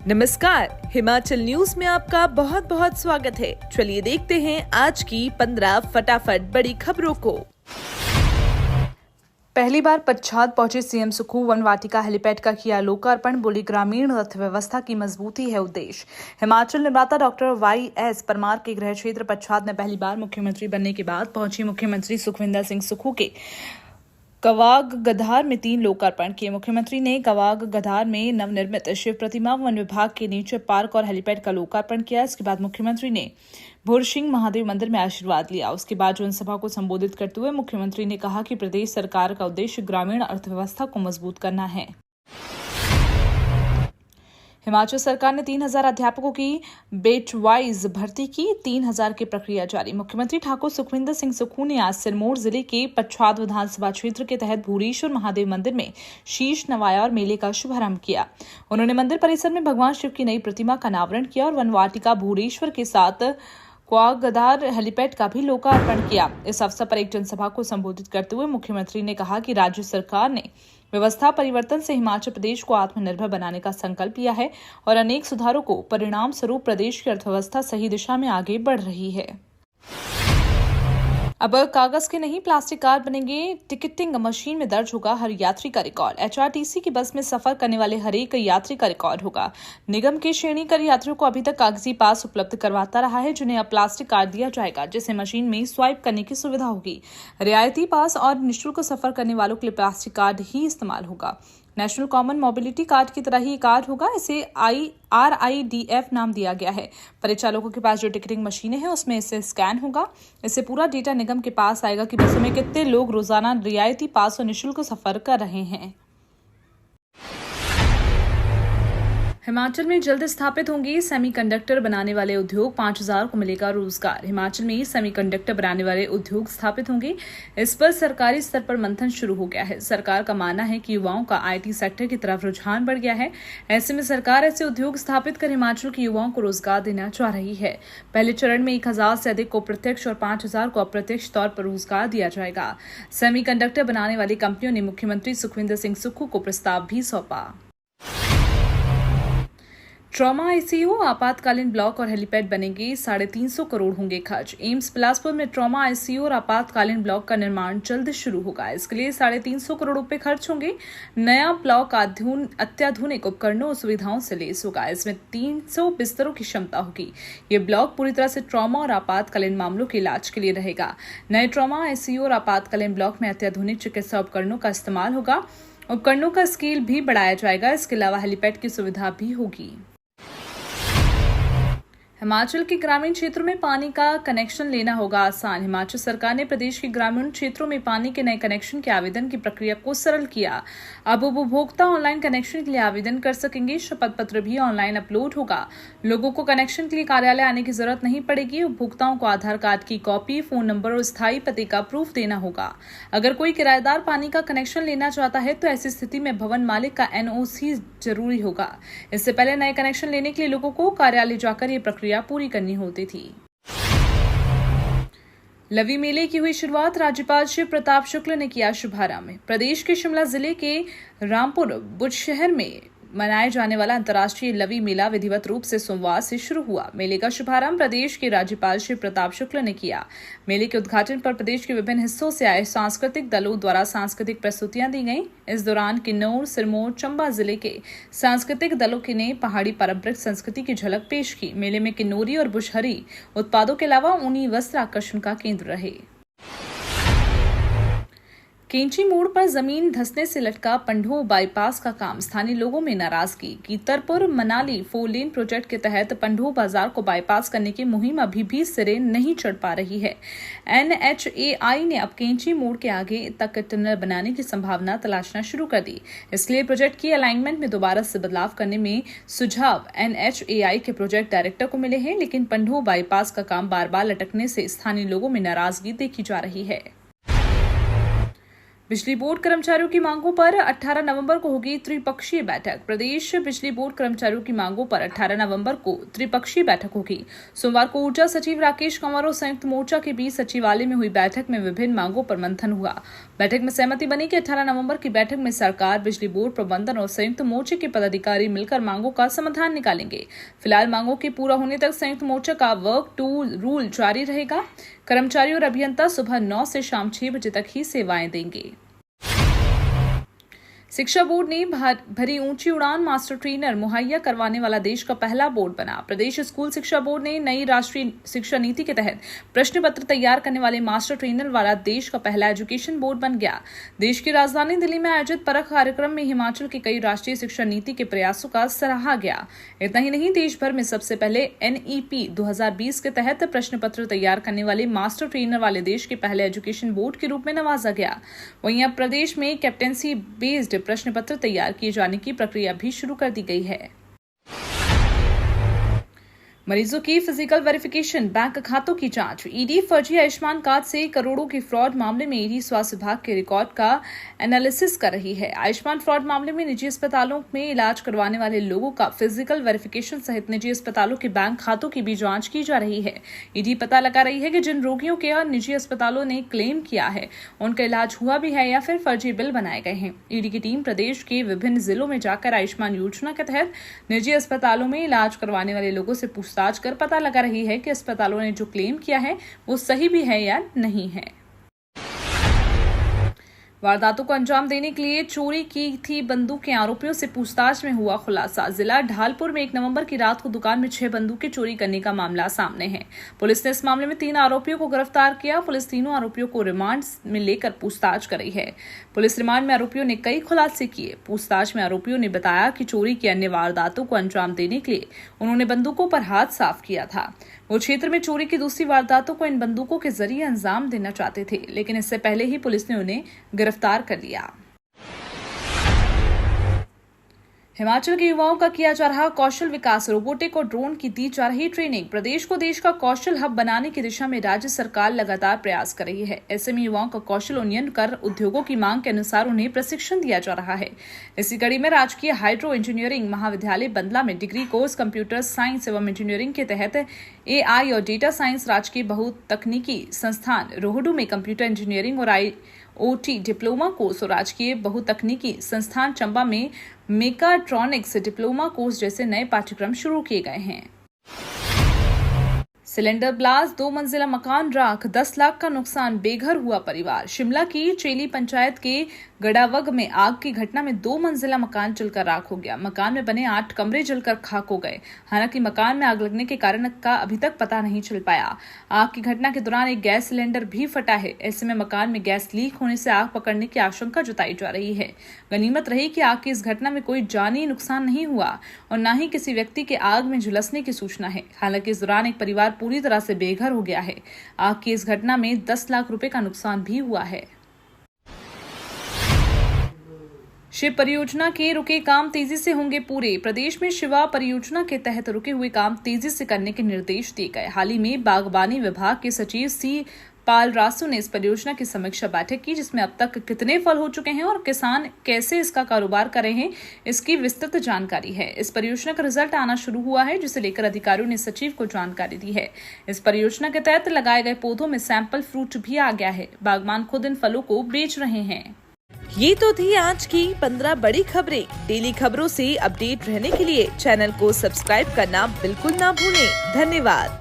नमस्कार, हिमाचल न्यूज में आपका बहुत बहुत स्वागत है। चलिए देखते हैं आज की 15 फटाफट बड़ी खबरों को। पहली बार पच्छाद पहुंचे सीएम सुक्खू, वन वाटिका हेलीपैड का किया लोकार्पण, बोली ग्रामीण अर्थव्यवस्था की मजबूती है उद्देश्य। हिमाचल निर्माता डॉक्टर वाई.एस. परमार के गृह क्षेत्र पच्छाद में पहली बार मुख्यमंत्री बनने के बाद पहुंची मुख्यमंत्री सुखविंदर सिंह सुक्खू के कवाग गधार में 3 लोकार्पण किए। मुख्यमंत्री ने कवाग गधार में नवनिर्मित शिव प्रतिमा, वन विभाग के नीचे पार्क और हेलीपैड का लोकार्पण किया। इसके बाद मुख्यमंत्री ने भुरसिंह महादेव मंदिर में आशीर्वाद लिया। उसके बाद जनसभा को संबोधित करते हुए मुख्यमंत्री ने कहा कि प्रदेश सरकार का उद्देश्य ग्रामीण अर्थव्यवस्था को मजबूत करना है। हिमाचल सरकार ने 3,000 अध्यापकों की बेच वाइज भर्ती की, 3,000 की प्रक्रिया जारी। मुख्यमंत्री ठाकुर सुखविंदर सिंह सुक्खू ने आज सिरमौर जिले के पच्छाद विधानसभा क्षेत्र के तहत भूरेश्वर महादेव मंदिर में शीश नवाया और मेले का शुभारंभ किया। उन्होंने मंदिर परिसर में भगवान शिव की नई प्रतिमा का अनावरण किया और वन वाटिका भूरेश्वर के साथ क्वागदार हेलीपैड का भी लोकार्पण किया। इस अवसर पर एक जनसभा को संबोधित करते हुए मुख्यमंत्री ने कहा कि राज्य सरकार ने व्यवस्था परिवर्तन से हिमाचल प्रदेश को आत्मनिर्भर बनाने का संकल्प लिया है और अनेक सुधारों को परिणाम स्वरूप प्रदेश की अर्थव्यवस्था सही दिशा में आगे बढ़ रही है। अब कागज के नहीं प्लास्टिक कार्ड बनेंगे, टिकटिंग मशीन में दर्ज होगा हर यात्री का रिकॉर्ड। एचआरटीसी की बस में सफर करने वाले हर एक यात्री का रिकॉर्ड होगा। निगम के श्रेणी कर यात्रियों को अभी तक कागजी पास उपलब्ध करवाता रहा है, जिन्हें अब प्लास्टिक कार्ड दिया जाएगा, जिससे मशीन में स्वाइप करने की सुविधा होगी। रियायती पास और निःशुल्क सफर करने वालों के लिए प्लास्टिक कार्ड ही इस्तेमाल होगा। नेशनल कॉमन मोबिलिटी कार्ड की तरह ही कार्ड होगा। इसे RIDF नाम दिया गया है। परिचालकों के पास जो टिकटिंग मशीनें हैं उसमें इसे स्कैन होगा। इससे पूरा डेटा निगम के पास आएगा कि बसों में कितने लोग रोजाना रियायती पास और निःशुल्क सफर कर रहे हैं। हिमाचल में जल्द स्थापित होंगे सेमीकंडक्टर बनाने वाले उद्योग, 5,000 को मिलेगा रोजगार। हिमाचल में सेमीकंडक्टर बनाने वाले उद्योग स्थापित होंगे। इस पर सरकारी स्तर पर मंथन शुरू हो गया है। सरकार का मानना है कि युवाओं का IT सेक्टर की तरफ रुझान बढ़ गया है। ऐसे में सरकार ऐसे उद्योग स्थापित कर हिमाचल के युवाओं को रोजगार देना चाह रही है। पहले चरण में 1,000 से अधिक को प्रत्यक्ष और 5,000 को अप्रत्यक्ष तौर पर रोजगार दिया जाएगा। सेमीकंडक्टर बनाने वाली कंपनियों ने मुख्यमंत्री सुखविंदर सिंह सुक्खू को प्रस्ताव भी सौंपा। ट्रॉमा ICU, आपातकालीन ब्लॉक और हेलीपैड बनेंगे, 350 करोड़ होंगे खर्च। एम्स बिलासपुर में ट्रॉमा ICU और आपातकालीन ब्लॉक का निर्माण जल्द शुरू होगा। इसके लिए 350 करोड़ रुपए खर्च होंगे। नया ब्लॉक अत्याधुनिक उपकरणों और सुविधाओं से लैस होगा। इसमें 300 बिस्तरों की क्षमता होगी। ये ब्लॉक पूरी तरह से ट्रॉमा और आपातकालीन मामलों के इलाज के लिए रहेगा। नए ट्रॉमा ICU और आपातकालीन ब्लॉक में अत्याधुनिक चिकित्सा उपकरणों का इस्तेमाल होगा। उपकरणों का स्केल भी बढ़ाया जाएगा। इसके अलावा हेलीपैड की सुविधा भी होगी। हिमाचल के ग्रामीण क्षेत्रों में पानी का कनेक्शन लेना होगा आसान। हिमाचल सरकार ने प्रदेश के ग्रामीण क्षेत्रों में पानी के नए कनेक्शन के आवेदन की प्रक्रिया को सरल किया। अब उपभोक्ता ऑनलाइन कनेक्शन के लिए आवेदन कर सकेंगे। शपथ पत्र भी ऑनलाइन अपलोड होगा। लोगों को कनेक्शन के लिए कार्यालय आने की जरूरत नहीं पड़ेगी। उपभोक्ताओं को आधार कार्ड की कॉपी, फोन नंबर और स्थायी पते का प्रूफ देना होगा। अगर कोई किराएदार पानी का कनेक्शन लेना चाहता है तो ऐसी स्थिति में भवन मालिक का NOC जरूरी होगा। इससे पहले नए कनेक्शन लेने के लिए लोगों को कार्यालय जाकर ये प्रक्रिया पूरी करनी होती थी। लवी मेले की हुई शुरुआत, राज्यपाल शिव प्रताप शुक्ल ने किया शुभारंभ। प्रदेश के शिमला जिले के रामपुर बुजशहर में मनाए जाने वाला अंतर्राष्ट्रीय लवी मेला विधिवत रूप से सोमवार से शुरू हुआ। मेले का शुभारंभ प्रदेश के राज्यपाल शिव प्रताप शुक्ल ने किया। मेले के उद्घाटन पर प्रदेश के विभिन्न हिस्सों से आए सांस्कृतिक दलों द्वारा सांस्कृतिक प्रस्तुतियां दी गईं। इस दौरान किन्नौर, सिरमौर, चंबा जिले के सांस्कृतिक दलों ने पहाड़ी पारंपरिक संस्कृति की झलक पेश की। मेले में किन्नौरी और बुशहरी उत्पादों के अलावा ऊनी वस्त्र आकर्षण का केंद्र रहे। केंची मोड़ पर जमीन धंसने से लटका पंढो बाईपास का काम, स्थानीय लोगों में नाराजगी। कीरतपुर मनाली 4 लेन प्रोजेक्ट के तहत पंढो बाजार को बाईपास करने की मुहिम अभी भी सिरे नहीं चढ़ पा रही है। NHAI ने अब केंची मोड़ के आगे तक टनल बनाने की संभावना तलाशना शुरू कर दी। इसलिए प्रोजेक्ट की अलाइनमेंट में दोबारा से बदलाव करने में सुझाव NHAI के प्रोजेक्ट डायरेक्टर को मिले हैं, लेकिन पंढो बाईपास का काम बार बार लटकने से स्थानीय लोगों में नाराजगी देखी जा रही है। बिजली बोर्ड कर्मचारियों की मांगों पर 18 नवंबर को होगी त्रिपक्षीय बैठक। प्रदेश बिजली बोर्ड कर्मचारियों की मांगों पर 18 नवंबर को त्रिपक्षीय बैठक होगी। सोमवार को ऊर्जा सचिव राकेश कंवर और संयुक्त मोर्चा के बीच सचिवालय में हुई बैठक में विभिन्न मांगों पर मंथन हुआ। बैठक में सहमति बनी कि 18 नवंबर की बैठक में सरकार, बिजली बोर्ड प्रबंधन और संयुक्त मोर्चे के पदाधिकारी मिलकर मांगों का समाधान निकालेंगे। फिलहाल मांगों के पूरा होने तक संयुक्त मोर्चा का वर्क टू रूल जारी रहेगा। कर्मचारी और अभियंता सुबह 9 से शाम 6 बजे तक ही सेवाएं देंगे। शिक्षा बोर्ड ने भरी ऊंची उड़ान मास्टर ट्रेनर मुहैया करवाने वाला देश का पहला बोर्ड बना। प्रदेश स्कूल शिक्षा बोर्ड ने नई राष्ट्रीय शिक्षा नीति के तहत प्रश्न पत्र तैयार करने वाले मास्टर ट्रेनर वाला देश का पहला एजुकेशन बोर्ड बन गया। देश की राजधानी दिल्ली में आयोजित परख कार्यक्रम में हिमाचल की कई राष्ट्रीय शिक्षा नीति के प्रयासों का सराहा गया। इतना ही नहीं, देश भर में सबसे पहले NEP 2020 के तहत प्रश्न पत्र तैयार करने वाले मास्टर ट्रेनर वाले देश के पहले एजुकेशन बोर्ड के रूप में नवाजा गया। वहीं अब प्रदेश में कैप्टेंसी बेस्ड प्रश्न पत्र तैयार किए जाने की प्रक्रिया भी शुरू कर दी गई है। मरीजों की फिजिकल वेरिफिकेशन, बैंक खातों की जांच। ईडी फर्जी आयुष्मान कार्ड से करोड़ों की फ्रॉड मामले में ईडी स्वास्थ्य विभाग के रिकॉर्ड का एनालिसिस कर रही है। आयुष्मान फ्रॉड मामले में निजी अस्पतालों में इलाज करवाने वाले लोगों का फिजिकल वेरिफिकेशन सहित निजी अस्पतालों के बैंक खातों की भी जांच की जा रही है। ईडी पता लगा रही है कि जिन रोगियों के निजी अस्पतालों ने क्लेम किया है उनका इलाज हुआ भी है या फिर फर्जी बिल बनाए गए हैं। ईडी की टीम प्रदेश के विभिन्न जिलों में जाकर आयुष्मान योजना के तहत निजी अस्पतालों में इलाज करवाने वाले लोगों से पूछताछ कर पता लगा रही है कि अस्पतालों ने जो क्लेम किया है वो सही भी है या नहीं है। वारदातों को अंजाम देने के लिए चोरी की थी बंदूक के आरोपियों से पूछताछ में हुआ खुलासा। जिला ढालपुर में 1 नवंबर की रात को दुकान में 6 बंदूकें चोरी करने का मामला सामने है। पुलिस ने इस मामले में 3 आरोपियों को गिरफ्तार किया। पुलिस तीनों आरोपियों को रिमांड में लेकर पूछताछ कर रही है। पुलिस रिमांड में आरोपियों ने कई खुलासे किए। पूछताछ में आरोपियों ने बताया कि चोरी की अन्य वारदातों को अंजाम देने के लिए उन्होंने बंदूकों पर हाथ साफ किया था। वो क्षेत्र में चोरी की दूसरी वारदातों को इन बंदूकों के जरिए अंजाम देना चाहते थे, लेकिन इससे पहले ही पुलिस ने उन्हें गिरफ्तार कर लिया। हिमाचल के युवाओं का किया जा रहा कौशल विकास, रोबोटिक और ड्रोन की दी जा रही ट्रेनिंग। प्रदेश को देश का कौशल हब बनाने की दिशा में राज्य सरकार लगातार प्रयास कर रही है। ऐसे में युवाओं का कौशल उन्नयन कर उद्योगों की मांग के अनुसार उन्हें प्रशिक्षण दिया जा रहा है। इसी कड़ी में राजकीय हाइड्रो इंजीनियरिंग महाविद्यालय बंदला में डिग्री कोर्स कंप्यूटर साइंस एवं इंजीनियरिंग के तहत AI और डेटा साइंस, राजकीय बहुतकनीकी संस्थान रोहडू में कंप्यूटर इंजीनियरिंग और IoT डिप्लोमा कोर्स और राजकीय बहुतकनीकी संस्थान चंबा में मेकाट्रॉनिक्स डिप्लोमा कोर्स जैसे नए पाठ्यक्रम शुरू किए गए हैं। सिलेंडर ब्लास्ट, 2 मंजिला मकान राख, 10 लाख का नुकसान, बेघर हुआ परिवार। शिमला की चेली पंचायत के गड़ावग में आग की घटना में 2 मंजिला मकान जलकर राख हो गया। मकान में बने 8 कमरे जलकर खाक हो गए। हालांकि मकान में आग लगने के कारण का अभी तक पता नहीं चल पाया। आग की घटना के दौरान एक गैस सिलेंडर भी फटा है। ऐसे में मकान में गैस लीक होने से आग पकड़ने की आशंका जताई जा रही है। गनीमत रही कि आग की इस घटना में कोई जानी नुकसान नहीं हुआ और न ही किसी व्यक्ति के आग में झुलसने की सूचना है। हालांकि इस दौरान एक परिवार पूरी तरह से बेघर हो गया है। आग की इस घटना में 10 लाख रुपए का नुकसान भी हुआ है। शिव परियोजना के रुके काम तेजी से होंगे पूरे। प्रदेश में शिवा परियोजना के तहत रुके हुए काम तेजी से करने के निर्देश दिए गए। हाल ही में बागबानी विभाग के सचिव C पाल रासू ने इस परियोजना की समीक्षा बैठक की, जिसमें अब तक कितने फल हो चुके हैं और किसान कैसे इसका कारोबार कर रहे हैं, इसकी विस्तृत जानकारी है। इस परियोजना का रिजल्ट आना शुरू हुआ है, जिसे लेकर अधिकारियों ने सचिव को जानकारी दी है। इस परियोजना के तहत लगाए गए पौधों में सैंपल फ्रूट भी आ गया है। बागबान खुद इन फलों को बेच रहे हैं। ये तो थी आज की 15 बड़ी खबरें। डेली खबरों से अपडेट रहने के लिए चैनल को सब्सक्राइब करना बिल्कुल ना भूलें। धन्यवाद।